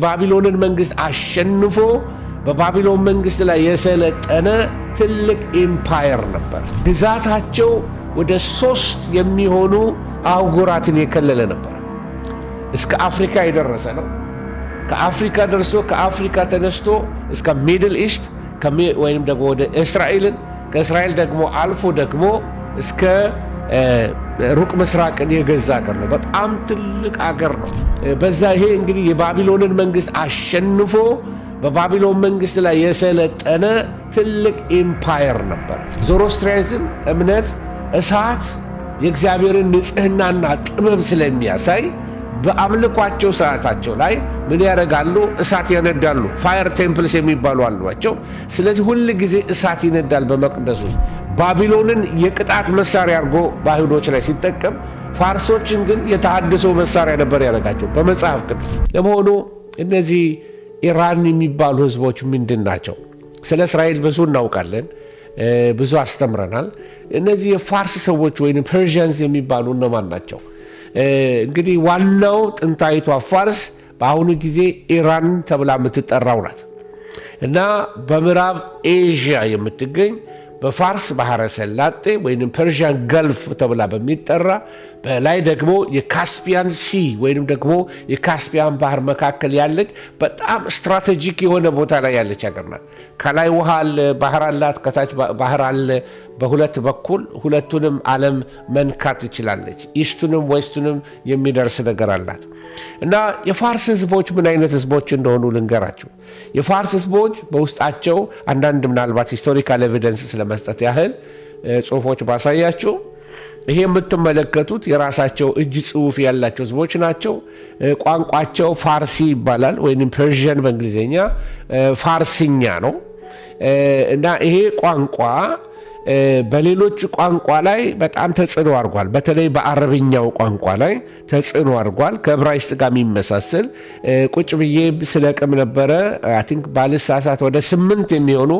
ባቢሎንን መንግስት አሸንፎ በባቢሎን መንግስት ላይ የሰለጠነ ትልቅ ኤምፓየር ነበር። ግዛታቸው ወደ 3 የሚሆኑ አህጉራትን የከለለ ነበር። እስከ አፍሪካ የደረሰ ነው። ከአፍሪካ ደርሶ ከአፍሪካ ተነስቶ እስከ ሚድል ኢስት ወይም ደግሞ ወደ እስራኤልን ከእስራኤል ደግሞ አልፎ ደግሞ እስከ ሩቅ ምስራቅን የገዛ አገር ነው። በጣም ትልቅ አገር ነው። በዛ ይሄ እንግዲህ የባቢሎንን መንግስት አሸንፎ በባቢሎን መንግስት ላይ የሰለጠነ ትልቅ ኤምፓየር ነበር። ዞሮስትሪያኒዝም እምነት እሳት የእግዚአብሔርን ንጽህናና ጥበብ ስለሚያሳይ በአምልኳቸው ሰዓታቸው ላይ ምን ያደርጋሉ? እሳት ያነዳሉ። ፋየር ቴምፕልስ የሚባሉ አሏቸው። ስለዚህ ሁል ጊዜ እሳት ይነዳል በመቅደሱ። ባቢሎንን የቅጣት መሳሪያ አድርጎ በአይሁዶች ላይ ሲጠቀም፣ ፋርሶችን ግን የተሃድሶ መሳሪያ ነበር ያደረጋቸው በመጽሐፍ ቅዱስ። ለመሆኑ እነዚህ ኢራን የሚባሉ ህዝቦች ምንድን ናቸው? ስለ እስራኤል ብዙ እናውቃለን፣ ብዙ አስተምረናል። እነዚህ የፋርስ ሰዎች ወይም ፐርዥያንስ የሚባሉ እነማን ናቸው? እንግዲህ ዋናው ጥንታዊቷ ፋርስ በአሁኑ ጊዜ ኢራን ተብላ የምትጠራው ናት እና በምዕራብ ኤዥያ የምትገኝ በፋርስ ባህረ ሰላጤ ወይም ፐርዥያን ገልፍ ተብላ በሚጠራ በላይ ደግሞ የካስፒያን ሲ ወይም ደግሞ የካስፒያን ባህር መካከል ያለች በጣም ስትራቴጂክ የሆነ ቦታ ላይ ያለች ሀገር ናት። ከላይ ውሃ አለ፣ ባህር አላት፣ ከታች ባህር አለ። በሁለት በኩል ሁለቱንም ዓለም መንካት ትችላለች። ኢስቱንም ዌስቱንም የሚደርስ ነገር አላት እና የፋርስ ህዝቦች ምን አይነት ህዝቦች እንደሆኑ ልንገራችሁ። የፋርስ ህዝቦች በውስጣቸው አንዳንድ ምናልባት ሂስቶሪካል ኤቪደንስ ስለመስጠት ያህል ጽሁፎች ባሳያችሁ፣ ይሄ የምትመለከቱት የራሳቸው እጅ ጽሁፍ ያላቸው ህዝቦች ናቸው። ቋንቋቸው ፋርሲ ይባላል ወይም ፐርዥያን በእንግሊዝኛ ፋርስኛ ነው እና ይሄ ቋንቋ በሌሎች ቋንቋ ላይ በጣም ተጽዕኖ አድርጓል። በተለይ በአረብኛው ቋንቋ ላይ ተጽዕኖ አድርጓል። ከዕብራይስጥ ጋር የሚመሳሰል ቁጭ ብዬ ስለቅም ነበረ። አይ ቲንክ ባልሳሳት ወደ 8 የሚሆኑ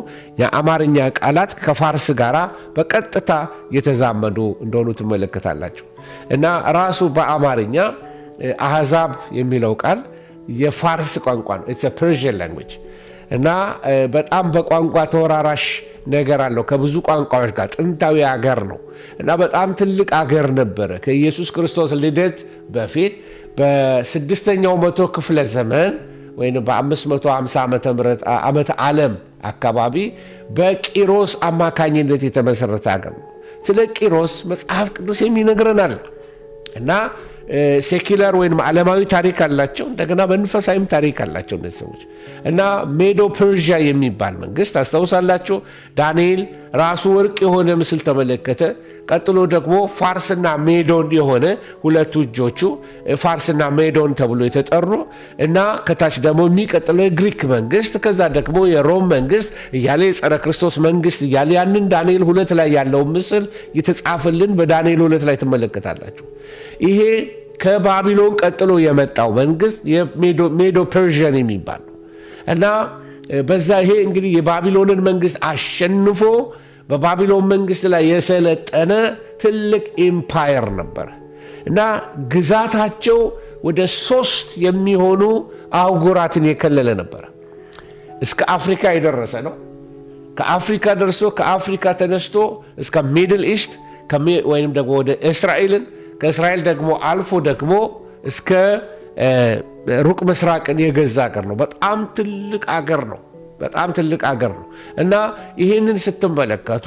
የአማርኛ ቃላት ከፋርስ ጋራ በቀጥታ የተዛመዱ እንደሆኑ ትመለከታላችሁ እና ራሱ በአማርኛ አሕዛብ የሚለው ቃል የፋርስ ቋንቋ ነው። ኢትስ አ ፐርዥያን ላንጉዌጅ እና በጣም በቋንቋ ተወራራሽ ነገር አለው ከብዙ ቋንቋዎች ጋር። ጥንታዊ አገር ነው እና በጣም ትልቅ አገር ነበረ። ከኢየሱስ ክርስቶስ ልደት በፊት በ6ኛው መቶ ክፍለ ዘመን ወይም በ550 ዓመተ ዓለም አካባቢ በቂሮስ አማካኝነት የተመሰረተ አገር ነው። ስለ ቂሮስ መጽሐፍ ቅዱስ የሚነግረናል እና ሴኪላር ወይም ዓለማዊ ታሪክ አላቸው፣ እንደገና መንፈሳዊም ታሪክ አላቸው እነዚህ ሰዎች እና ሜዶ ፐርዥያ የሚባል መንግስት አስታውሳላችሁ። ዳንኤል ራሱ ወርቅ የሆነ ምስል ተመለከተ። ቀጥሎ ደግሞ ፋርስና ሜዶን የሆነ ሁለቱ እጆቹ ፋርስና ሜዶን ተብሎ የተጠሩ እና ከታች ደግሞ የሚቀጥለው የግሪክ መንግስት፣ ከዛ ደግሞ የሮም መንግስት እያለ የጸረ ክርስቶስ መንግስት እያለ ያንን ዳንኤል 2 ላይ ያለው ምስል የተጻፈልን በዳንኤል 2 ላይ ትመለከታላችሁ። ይሄ ከባቢሎን ቀጥሎ የመጣው መንግስት የሜዶ ፐርዥያን የሚባል ነው እና በዛ ይሄ እንግዲህ የባቢሎንን መንግስት አሸንፎ በባቢሎን መንግስት ላይ የሰለጠነ ትልቅ ኤምፓየር ነበር እና ግዛታቸው ወደ 3 የሚሆኑ አህጉራትን የከለለ ነበር። እስከ አፍሪካ የደረሰ ነው። ከአፍሪካ ደርሶ ከአፍሪካ ተነስቶ እስከ ሚድል ኢስት ወይም ደግሞ ወደ እስራኤልን ከእስራኤል ደግሞ አልፎ ደግሞ እስከ ሩቅ ምስራቅን የገዛ አገር ነው። በጣም ትልቅ አገር ነው። በጣም ትልቅ አገር ነው እና ይህንን ስትመለከቱ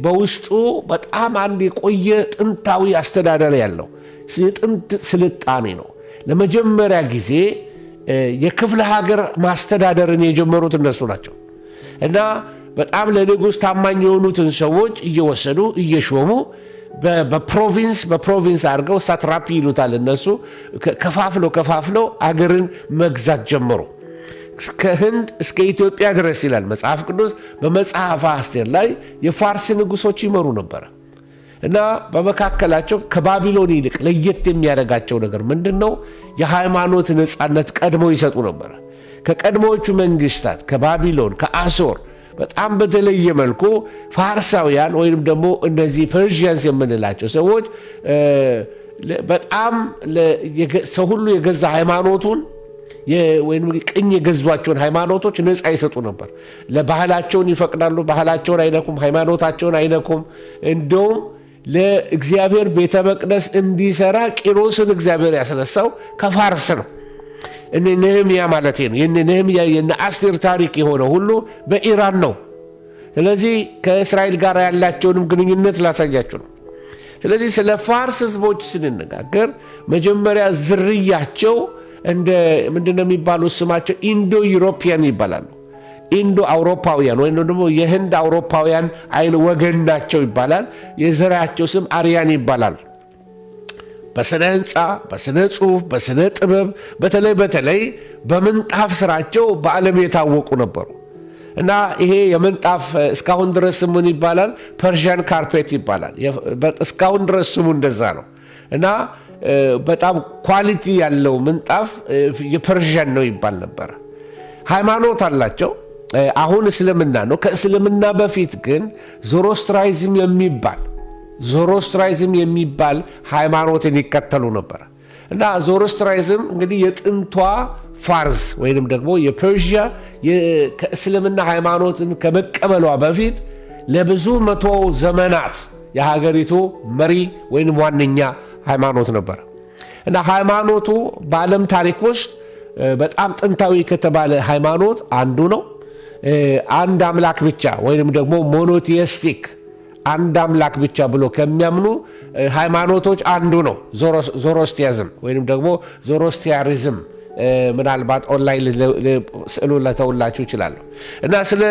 በውስጡ በጣም አንድ የቆየ ጥንታዊ አስተዳደር ያለው የጥንት ስልጣኔ ነው። ለመጀመሪያ ጊዜ የክፍለ ሀገር ማስተዳደርን የጀመሩት እነሱ ናቸው እና በጣም ለንጉሥ ታማኝ የሆኑትን ሰዎች እየወሰዱ እየሾሙ በፕሮቪንስ አድርገው ሳትራፒ ይሉታል እነሱ ከፋፍለው አገርን መግዛት ጀመሩ። እስከ ህንድ እስከ ኢትዮጵያ ድረስ ይላል መጽሐፍ ቅዱስ። በመጽሐፈ አስቴር ላይ የፋርስ ንጉሶች ይመሩ ነበር እና በመካከላቸው ከባቢሎን ይልቅ ለየት የሚያደርጋቸው ነገር ምንድን ነው? የሃይማኖት ነፃነት ቀድመው ይሰጡ ነበር። ከቀድሞዎቹ መንግስታት ከባቢሎን ከአሶር በጣም በተለየ መልኩ ፋርሳውያን ወይም ደግሞ እነዚህ ፐርዥያንስ የምንላቸው ሰዎች በጣም ሰው ሁሉ የገዛ ሃይማኖቱን ወይም ቅኝ የገዟቸውን ሃይማኖቶች ነፃ ይሰጡ ነበር። ለባህላቸውን ይፈቅዳሉ፣ ባህላቸውን አይነኩም፣ ሃይማኖታቸውን አይነኩም። እንደውም ለእግዚአብሔር ቤተ መቅደስ እንዲሰራ ቂሮስን እግዚአብሔር ያስነሳው ከፋርስ ነው። ነህምያ ማለት ነው። ነህምያ የነ አስቴር ታሪክ የሆነ ሁሉ በኢራን ነው። ስለዚህ ከእስራኤል ጋር ያላቸውንም ግንኙነት ላሳያችሁ ነው። ስለዚህ ስለ ፋርስ ህዝቦች ስንነጋገር መጀመሪያ ዝርያቸው እንደ ምንድነው የሚባሉት? ስማቸው ኢንዶ ዩሮፒያን ይባላሉ። ኢንዶ አውሮፓውያን ወይም ደግሞ የህንድ አውሮፓውያን አይን ወገን ናቸው ይባላል። የዘራቸው ስም አርያን ይባላል። በስነ ህንፃ፣ በስነ ጽሁፍ፣ በስነ ጥበብ በተለይ በምንጣፍ ስራቸው በዓለም የታወቁ ነበሩ እና ይሄ የምንጣፍ እስካሁን ድረስ ስሙን ይባላል ፐርሺያን ካርፔት ይባላል። እስካሁን ድረስ ስሙ እንደዛ ነው እና በጣም ኳሊቲ ያለው ምንጣፍ የፐርሺያን ነው ይባል ነበር። ሃይማኖት አላቸው። አሁን እስልምና ነው። ከእስልምና በፊት ግን ዞሮስትራይዝም የሚባል ሃይማኖትን ይከተሉ ነበር እና ዞሮስትራይዝም እንግዲህ የጥንቷ ፋርስ ወይንም ደግሞ የፐርሺያ ከእስልምና ሃይማኖትን ከመቀበሏ በፊት ለብዙ መቶ ዘመናት የሀገሪቱ መሪ ወይንም ዋነኛ ሃይማኖት ነበር እና ሃይማኖቱ በዓለም ታሪክ ውስጥ በጣም ጥንታዊ ከተባለ ሃይማኖት አንዱ ነው። አንድ አምላክ ብቻ ወይንም ደግሞ ሞኖቲስቲክ አንድ አምላክ ብቻ ብሎ ከሚያምኑ ሃይማኖቶች አንዱ ነው ዞሮስቲያዝም ወይንም ደግሞ ዞሮስቲያሪዝም። ምናልባት ኦንላይን ስዕሉ ለተውላችሁ ይችላሉ እና ስለ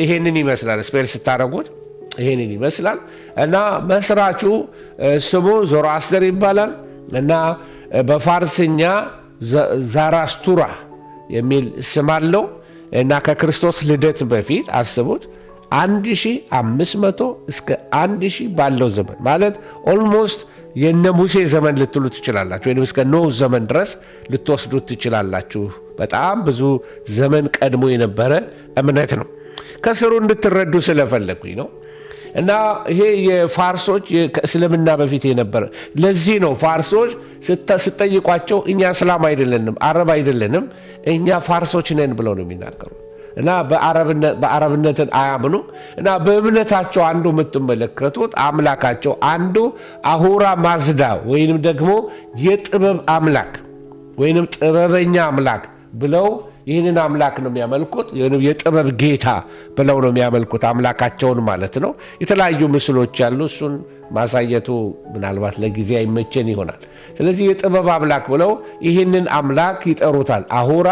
ይሄንን ይመስላል። ስፔል ስታደርጉት ይሄንን ይመስላል እና መስራቹ ስሙ ዞሮአስተር ይባላል እና በፋርስኛ ዛራስቱራ የሚል ስም አለው እና ከክርስቶስ ልደት በፊት አስቡት 1500 እስከ 1000 ባለው ዘመን ማለት ኦልሞስት የነ ሙሴ ዘመን ልትሉ ትችላላችሁ፣ ወይም እስከ ኖህ ዘመን ድረስ ልትወስዱት ትችላላችሁ። በጣም ብዙ ዘመን ቀድሞ የነበረ እምነት ነው። ከስሩ እንድትረዱ ስለፈለጉኝ ነው እና ይሄ የፋርሶች ከእስልምና በፊት የነበረ። ለዚህ ነው ፋርሶች ስጠይቋቸው እኛ እስላም አይደለንም፣ አረብ አይደለንም፣ እኛ ፋርሶች ነን ብለው ነው የሚናገሩ እና በአረብነትን አያምኑ እና በእምነታቸው አንዱ የምትመለከቱት አምላካቸው አንዱ አሁራ ማዝዳ ወይንም ደግሞ የጥበብ አምላክ ወይንም ጥበበኛ አምላክ ብለው ይህንን አምላክ ነው የሚያመልኩት። የጥበብ ጌታ ብለው ነው የሚያመልኩት አምላካቸውን ማለት ነው። የተለያዩ ምስሎች ያሉ እሱን ማሳየቱ ምናልባት ለጊዜ አይመቸን ይሆናል። ስለዚህ የጥበብ አምላክ ብለው ይህንን አምላክ ይጠሩታል። አሁራ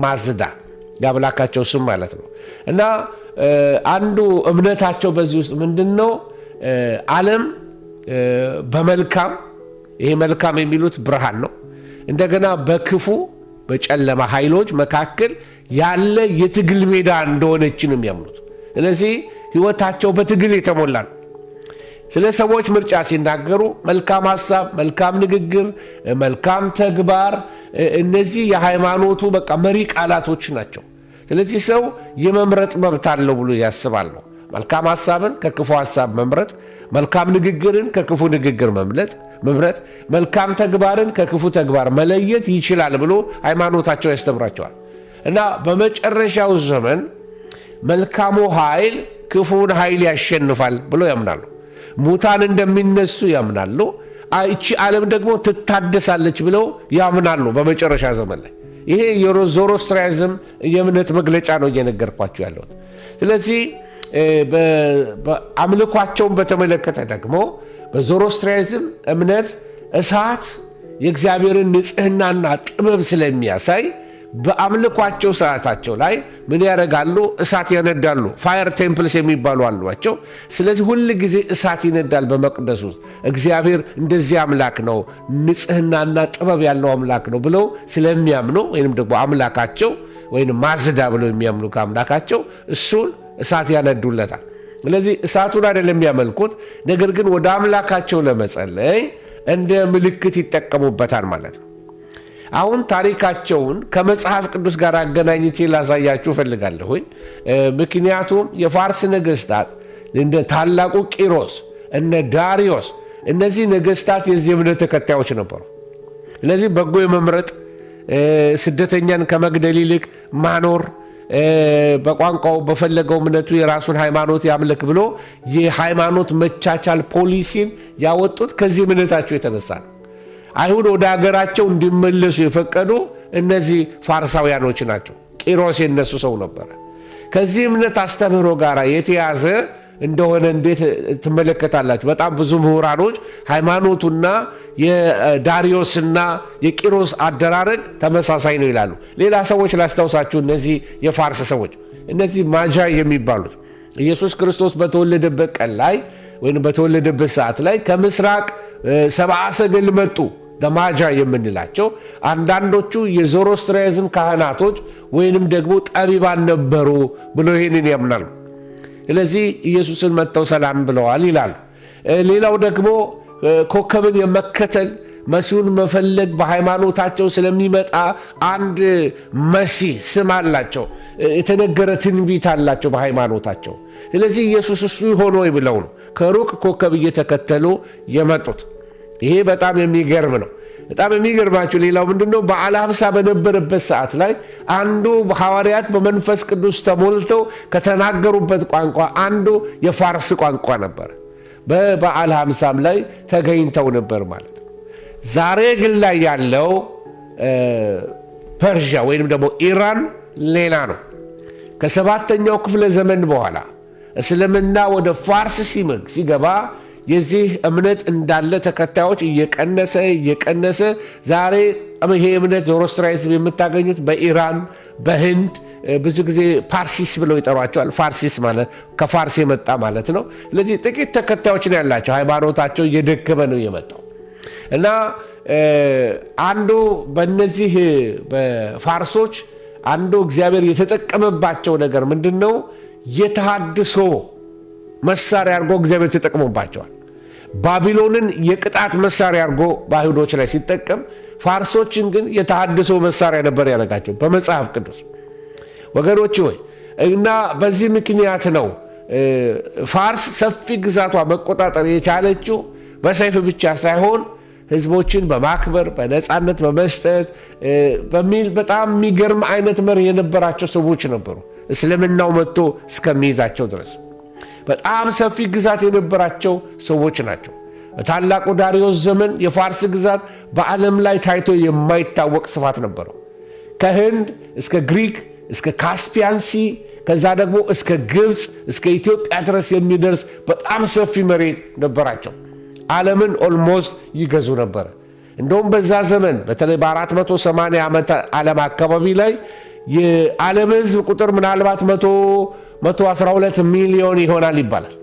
ማዝዳ የአምላካቸው ስም ማለት ነው እና አንዱ እምነታቸው በዚህ ውስጥ ምንድን ነው? ዓለም በመልካም ይሄ መልካም የሚሉት ብርሃን ነው። እንደገና በክፉ በጨለማ ኃይሎች መካከል ያለ የትግል ሜዳ እንደሆነች ነው የሚያምኑት። ስለዚህ ህይወታቸው በትግል የተሞላ ነው። ስለ ሰዎች ምርጫ ሲናገሩ መልካም ሐሳብ፣ መልካም ንግግር፣ መልካም ተግባር እነዚህ የሃይማኖቱ በቃ መሪ ቃላቶች ናቸው። ስለዚህ ሰው የመምረጥ መብት አለው ብሎ ያስባሉ። መልካም ሐሳብን ከክፉ ሐሳብ መምረጥ፣ መልካም ንግግርን ከክፉ ንግግር መምረጥ፣ መልካም ተግባርን ከክፉ ተግባር መለየት ይችላል ብሎ ሃይማኖታቸው ያስተምራቸዋል እና በመጨረሻው ዘመን መልካሙ ኃይል ክፉን ኃይል ያሸንፋል ብሎ ያምናሉ። ሙታን እንደሚነሱ ያምናሉ። እቺ ዓለም ደግሞ ትታደሳለች ብለው ያምናሉ በመጨረሻ ዘመን ላይ። ይሄ የዞሮስትራይዝም የእምነት መግለጫ ነው እየነገርኳቸው ያለሁት። ስለዚህ አምልኳቸውን በተመለከተ ደግሞ በዞሮስትራይዝም እምነት እሳት የእግዚአብሔርን ንጽህናና ጥበብ ስለሚያሳይ በአምልኳቸው ሰዓታቸው ላይ ምን ያደርጋሉ? እሳት ያነዳሉ። ፋየር ቴምፕልስ የሚባሉ አሏቸው። ስለዚህ ሁል ጊዜ እሳት ይነዳል በመቅደሱ ውስጥ። እግዚአብሔር እንደዚህ አምላክ ነው፣ ንጽህናና ጥበብ ያለው አምላክ ነው ብለው ስለሚያምኑ ወይንም ደግሞ አምላካቸው ወይንም ማዝዳ ብለው የሚያምኑ ከአምላካቸው እሱን እሳት ያነዱለታል። ስለዚህ እሳቱን አይደለም የሚያመልኩት፣ ነገር ግን ወደ አምላካቸው ለመጸለይ እንደ ምልክት ይጠቀሙበታል ማለት ነው። አሁን ታሪካቸውን ከመጽሐፍ ቅዱስ ጋር አገናኝቼ ላሳያችሁ እፈልጋለሁ። ምክንያቱም የፋርስ ነገስታት እንደ ታላቁ ቂሮስ እነ ዳሪዮስ እነዚህ ነገስታት የዚህ እምነት ተከታዮች ነበሩ። ስለዚህ በጎ የመምረጥ ስደተኛን ከመግደል ይልቅ ማኖር፣ በቋንቋው በፈለገው እምነቱ የራሱን ሃይማኖት ያምልክ ብሎ የሃይማኖት መቻቻል ፖሊሲን ያወጡት ከዚህ እምነታቸው የተነሳ ነው። አይሁድ ወደ ሀገራቸው እንዲመለሱ የፈቀዱ እነዚህ ፋርሳውያኖች ናቸው። ቂሮስ የነሱ ሰው ነበረ። ከዚህ እምነት አስተምህሮ ጋር የተያዘ እንደሆነ እንዴት ትመለከታላችሁ? በጣም ብዙ ምሁራኖች ሃይማኖቱና የዳሪዮስና የቂሮስ አደራረግ ተመሳሳይ ነው ይላሉ። ሌላ ሰዎች ላስታውሳችሁ፣ እነዚህ የፋርስ ሰዎች፣ እነዚህ ማጃይ የሚባሉት ኢየሱስ ክርስቶስ በተወለደበት ቀን ላይ ወይም በተወለደበት ሰዓት ላይ ከምስራቅ ሰብአ ሰገል መጡ። ማጃ የምንላቸው አንዳንዶቹ የዞሮስትሪያዝም ካህናቶች ወይንም ደግሞ ጠቢባን ነበሩ ብሎ ይህንን ያምናሉ። ስለዚህ ኢየሱስን መጥተው ሰላም ብለዋል ይላሉ። ሌላው ደግሞ ኮከብን የመከተል መሲሁን መፈለግ በሃይማኖታቸው ስለሚመጣ አንድ መሲህ ስም አላቸው፣ የተነገረ ትንቢት አላቸው በሃይማኖታቸው። ስለዚህ ኢየሱስ እሱ ሆኖ ብለው ነው ከሩቅ ኮከብ እየተከተሉ የመጡት። ይሄ በጣም የሚገርም ነው። በጣም የሚገርማችሁ ሌላው ምንድነው? በዓለ ሃምሳ በነበረበት ሰዓት ላይ አንዱ ሐዋርያት በመንፈስ ቅዱስ ተሞልተው ከተናገሩበት ቋንቋ አንዱ የፋርስ ቋንቋ ነበር። በበዓለ ሃምሳም ላይ ተገኝተው ነበር ማለት ነው። ዛሬ ግን ላይ ያለው ፐርሺያ ወይንም ደግሞ ኢራን ሌላ ነው። ከሰባተኛው ክፍለ ዘመን በኋላ እስልምና ወደ ፋርስ ሲገባ የዚህ እምነት እንዳለ ተከታዮች እየቀነሰ ዛሬ ይሄ እምነት ዞሮስትሪያዝም የምታገኙት በኢራን፣ በህንድ ብዙ ጊዜ ፓርሲስ ብለው ይጠሯቸዋል። ፋርሲስ ማለት ከፋርስ የመጣ ማለት ነው። ስለዚህ ጥቂት ተከታዮች ነው ያላቸው። ሃይማኖታቸው እየደከመ ነው የመጣው እና አንዱ በእነዚህ በፋርሶች አንዱ እግዚአብሔር የተጠቀመባቸው ነገር ምንድን ነው? የተሃድሶ መሳሪያ አድርጎ እግዚአብሔር ተጠቅሞባቸዋል። ባቢሎንን የቅጣት መሳሪያ አድርጎ በአይሁዶች ላይ ሲጠቀም፣ ፋርሶችን ግን የተሃድሶ መሳሪያ ነበር ያደረጋቸው በመጽሐፍ ቅዱስ ወገኖች ሆይ። እና በዚህ ምክንያት ነው ፋርስ ሰፊ ግዛቷ መቆጣጠር የቻለችው በሰይፍ ብቻ ሳይሆን ህዝቦችን በማክበር በነፃነት በመስጠት በሚል በጣም የሚገርም አይነት መሪ የነበራቸው ሰዎች ነበሩ፣ እስልምናው መጥቶ እስከሚይዛቸው ድረስ በጣም ሰፊ ግዛት የነበራቸው ሰዎች ናቸው። በታላቁ ዳሪዮስ ዘመን የፋርስ ግዛት በዓለም ላይ ታይቶ የማይታወቅ ስፋት ነበረው። ከህንድ እስከ ግሪክ እስከ ካስፒያን ሲ፣ ከዛ ደግሞ እስከ ግብፅ እስከ ኢትዮጵያ ድረስ የሚደርስ በጣም ሰፊ መሬት ነበራቸው። ዓለምን ኦልሞስት ይገዙ ነበር። እንደውም በዛ ዘመን በተለይ በ480 ዓመተ ዓለም አካባቢ ላይ የዓለም ህዝብ ቁጥር ምናልባት 112 ሚሊዮን ይሆናል ይባላል።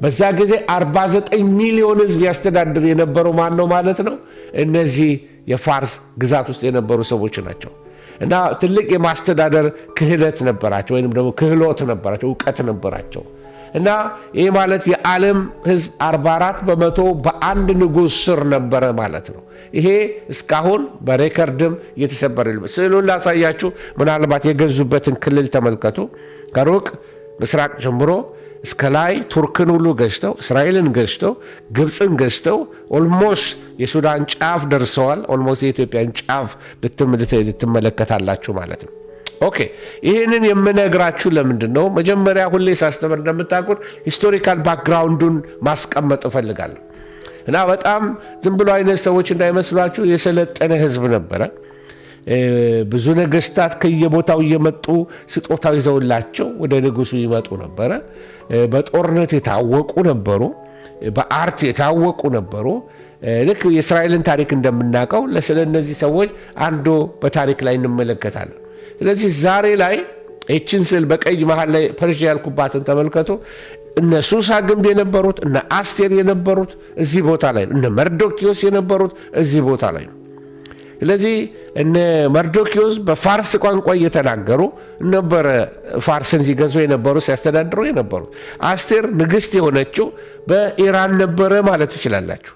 በዛ ጊዜ 49 ሚሊዮን ህዝብ ያስተዳድር የነበረው ማን ነው ማለት ነው? እነዚህ የፋርስ ግዛት ውስጥ የነበሩ ሰዎች ናቸው። እና ትልቅ የማስተዳደር ክህሎት ነበራቸው፣ ወይንም ደግሞ ክህሎት ነበራቸው፣ እውቀት ነበራቸው። እና ይህ ማለት የዓለም ህዝብ 44 በመቶ በአንድ ንጉሥ ስር ነበረ ማለት ነው። ይሄ እስካሁን በሬከርድም እየተሰበረ ነው። ስዕሉን ላሳያችሁ፣ ምናልባት የገዙበትን ክልል ተመልከቱ። ከሩቅ ምስራቅ ጀምሮ እስከ ላይ ቱርክን ሁሉ ገዝተው፣ እስራኤልን ገዝተው፣ ግብፅን ገዝተው ኦልሞስት የሱዳን ጫፍ ደርሰዋል። ኦልሞስት የኢትዮጵያን ጫፍ ልትመለከታላችሁ ማለት ነው። ኦኬ፣ ይህንን የምነግራችሁ ለምንድን ነው? መጀመሪያ ሁሌ ሳስተምር እንደምታውቁት ሂስቶሪካል ባክግራውንዱን ማስቀመጥ እፈልጋለሁ። እና በጣም ዝም ብሎ አይነት ሰዎች እንዳይመስሏችሁ የሰለጠነ ህዝብ ነበረ። ብዙ ነገስታት ከየቦታው እየመጡ ስጦታ ይዘውላቸው ወደ ንጉሱ ይመጡ ነበረ። በጦርነት የታወቁ ነበሩ፣ በአርት የታወቁ ነበሩ። ልክ የእስራኤልን ታሪክ እንደምናውቀው ስለነዚህ ሰዎች አንዱ በታሪክ ላይ እንመለከታለን። ስለዚህ ዛሬ ላይ ይህችን ስዕል በቀይ መሃል ላይ ፐርሺያ ያልኩባትን ተመልከቱ። እነ ሱሳ ግንብ የነበሩት እነ አስቴር የነበሩት እዚህ ቦታ ላይ ነው። እነ መርዶኪዮስ የነበሩት እዚህ ቦታ ላይ ነው። ስለዚህ እነ መርዶኪዮስ በፋርስ ቋንቋ እየተናገሩ ነበረ ፋርስን ሲገዙ የነበሩ ሲያስተዳድሩ የነበሩት። አስቴር ንግስት የሆነችው በኢራን ነበረ ማለት ትችላላችሁ።